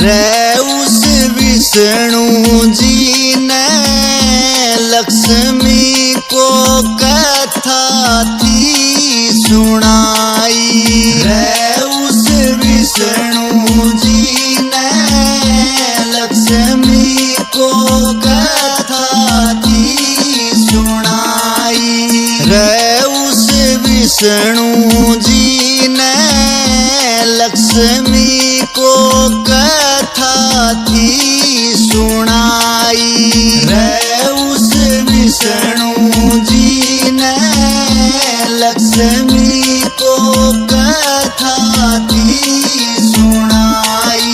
रे उस विष्णु जी ने लक्ष्मी को कथा थी सुनाई। रे उस विष्णु जी ने लक्ष्मी को कथा थी सुनाई। रे उस विष्णु जी ने लक्ष्मी को कथा थी सुनाई। रे उस विष्णु जी ने लक्ष्मी को कथा थी सुनाई।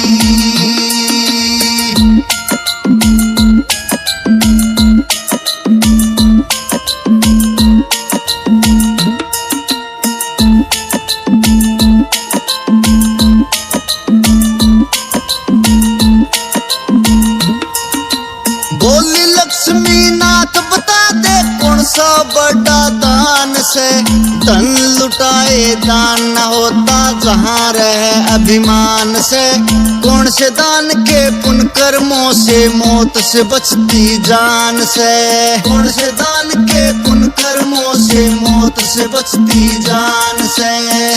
बोली लक्ष्मी नाथ बता दे कौन सा बड़ा दान से धन लुटाए दान न होता जहाँ रहे अभिमान से। कौन से दान के पुण्य कर्मों से मौत से बचती जान से। कौन से दान के पुण्य कर्मों से मौत से बचती जान से।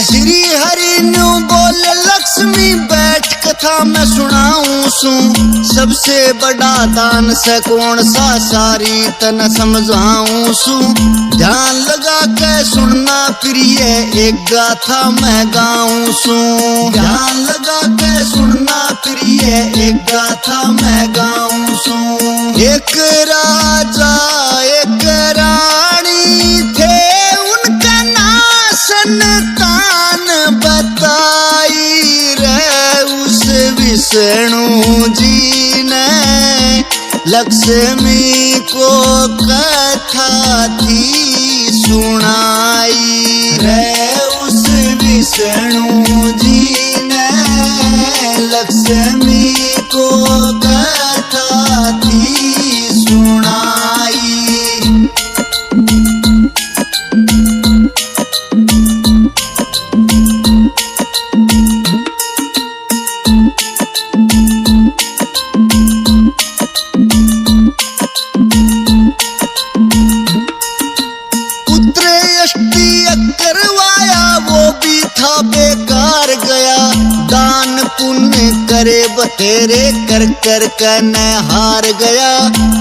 श्री हरि न्यू बोले लक्ष्मी बैठ कथा मैं सुनाऊं सू। सबसे बड़ा दान से कौन सा सारी तन समझाऊं सू। ध्यान लगा के सुनना प्रिय एक गाथा मैं गाऊं सू। ध्यान लगा के सुनना प्रिय एक गाथा मैं गाऊं सू। एक राजा एक रानी थे उनका नाम संतान बताई। रे उस विष्णु जी ने लक्ष्मी को कथा थी सुनाई। रे उस विष्णु जी ने लक्ष्मी को कथा थी सुनाई। करवाया वो भी था बेकार गया। दान पुण्य करे बतेरे कर कर कने हार गया।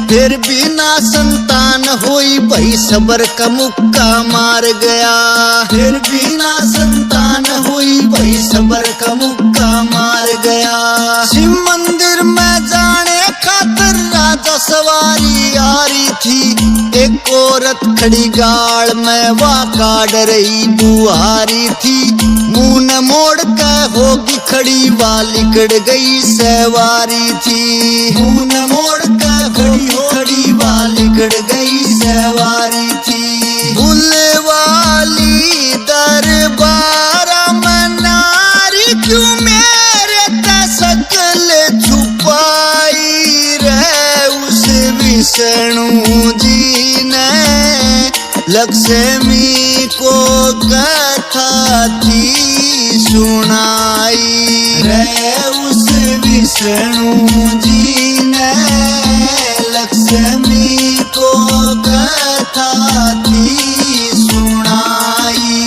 फिर भी ना संतान हुई भाई सबर का मुक्का मार गया। फिर भी ना संतान हुई भाई सबर का मुक्का मार गया। शिव मंदिर में जाने खातर राजा सवारी आ रही थी। एक औरत खड़ी गाड़ में वाह काट रही बुहारी थी। मुंह न मोड़ के होगी खड़ी वालिकड़ गई सवारी थी। मुंह न मोड़ के खड़ी वालिकड़ गई सवारी थी। भूले वाली दरबार में नारी क्यों मेरे तसकल छुपाई। रे उस विष्णु जी ने लक्ष्मी को कथा थी सुनाई। रे उस विष्णु जी ने लक्ष्मी को कथा थी सुनाई।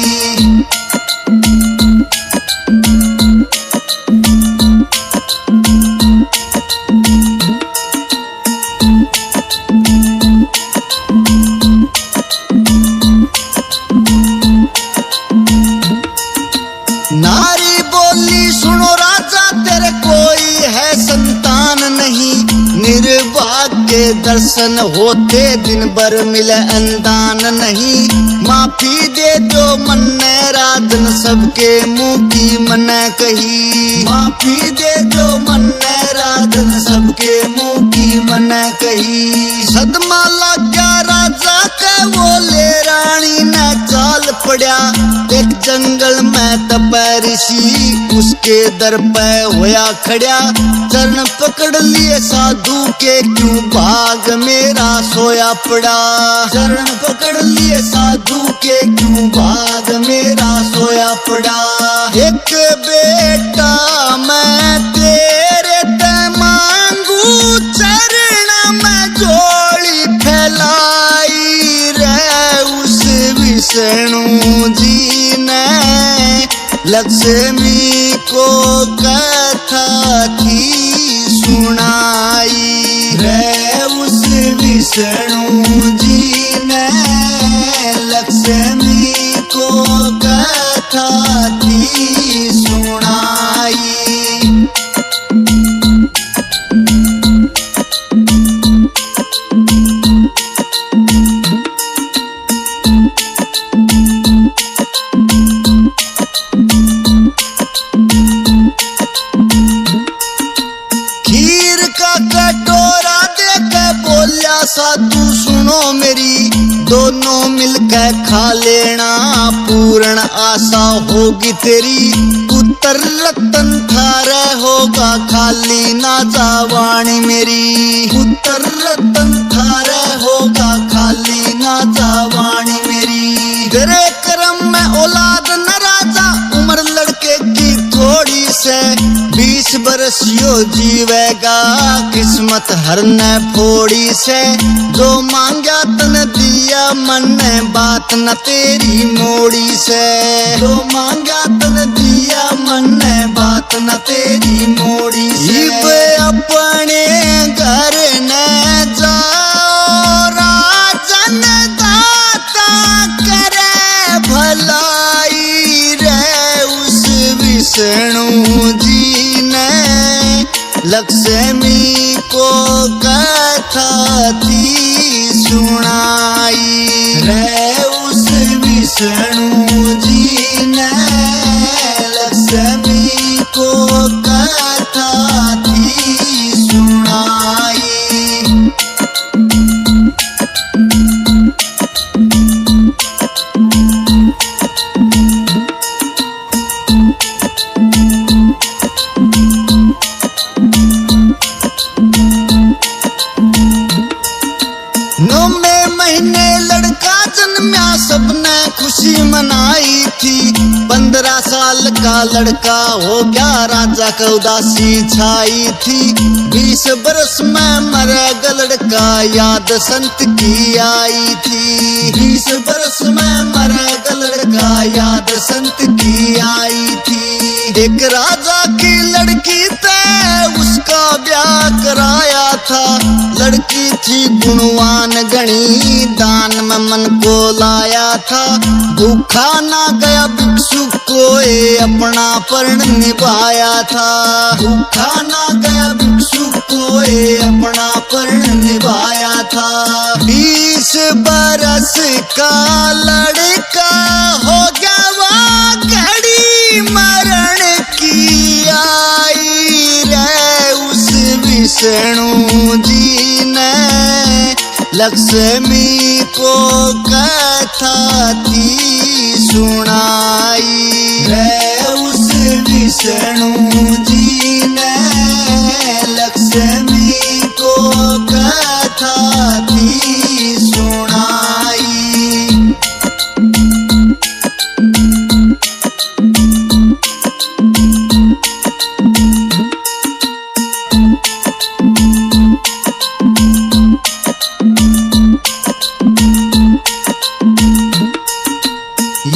नारी बोली सुनो राजा तेरे कोई है संतान नहीं। निर्भाग्य दर्शन होते दिन भर मिले अंदान नहीं। माफी दे दो मन ने राधन सबके मुंह की मन कही। माफी दे दो मन ने राधन सबके मुंह की मन कही। सदमा लग गया राजा का बोले रानी ने चाल पड़ा। एक जंगल में तपै ऋषि उसके दर पे होया खड़ा। चरण पकड़ लिए साधु के क्यों भाग मेरा सोया पड़ा। चरण पकड़ लिए साधु के क्यों भाग मेरा सोया पड़ा। एक बेटा मैं तेरे लक्ष्मी को कथा थी सुनाई रे उस विष्णु जी ने लक्ष्मी को कथा थी सुनाई। कटोरा देके बोलिया साधु सुनो मेरी, दोनों मिलकर खा लेना पूर्ण आशा होगी तेरी। पुत्र रतन थारे होगा खाली ना जावाणी मेरी, पुत्र रतन थारे होगा खाली ना जावाणी मेरी। तेरे कर्म में औलाद न राजा, उम्र लड़के की थोड़ी से 20 बरस यो जीवेगा, किस्मत हर न फोड़ी से। जो मांगा तन दिया मन ने बात न तेरी मोड़ी से, जो मांगा तन दिया मन ने बात न तेरी मोड़ी से। अपने घर न जाओ राजन दाता करे भलाई रे उस विष्णु जी ने लक्ष्मी को कथा थी सुनाई रे उस विष्णु जी ने लक्ष्मी को कथा थी सुनाई। लड़का जन्मा सबने खुशी मनाई थी, 15 साल का लड़का हो गया राजा का उदासी छाई थी। 20 बरस में मरेगा लड़का याद संत की आई थी, 20 बरस में मरेगा लड़का याद संत की आई थी। एक राजा की लड़की थे उसका ब्याह कराया था, लड़की थी गुणवान गणी दान में मन को लाया था। भूखा ना गया भिक्षु कोई अपना पर्ण निभाया था, भूखा ना गया भिक्षु कोई अपना पर्ण निभाया था। 20 बरस का लड़का हो गया वहाँ घड़ी मरण की आई रे उस विष्णु जी ने लक्ष्मी को कथा थी सुनाई रे उस विष्णु जी ने लक्ष्मी को कथा थी सुनाई।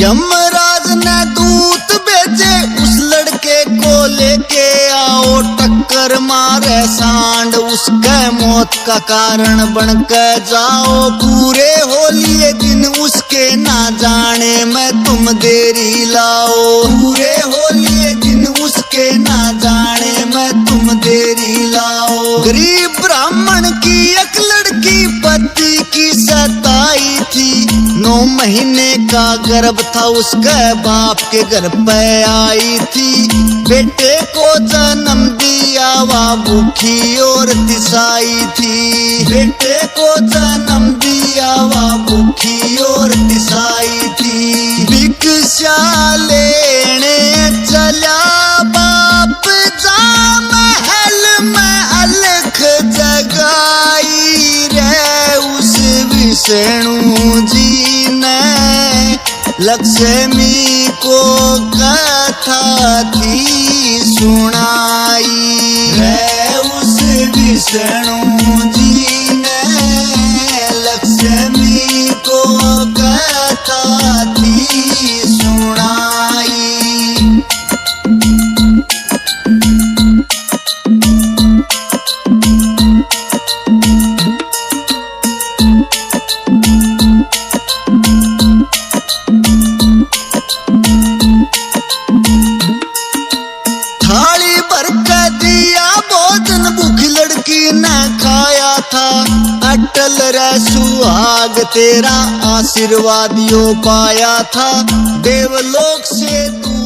यमराज ने दूत भेजे उस लड़के को लेके आओ, टक्कर मारे सांड उसके मौत का कारण बन के जाओ। पूरे होली दिन उसके ना जाने में तुम देरी लाओ, पूरे होली दिन उसके ना जाने में तुम देरी लाओ। गरीब ब्राह्मण की एक लड़की पति की सताई थी, 9 महीने का गर्भ था उसके बाप के घर पे आई थी। बेटे को जन्म दिया वह भूखी और तिसाई थी, बेटे को जन्म दिया वह भूखी और तिसाई थी। भिक्षा लेने चला बाप जा महल में अलख जगाई रे उस विष्णु जी ने लक्ष्मी को कथा थी सुनाई रे उस विष्णु जी ने लक्ष्मी को कथा थी सुनाई। रोटी न खाया था। अटल रह सुहाग तेरा आशीर्वाद यो पाया था। देवलोक से तू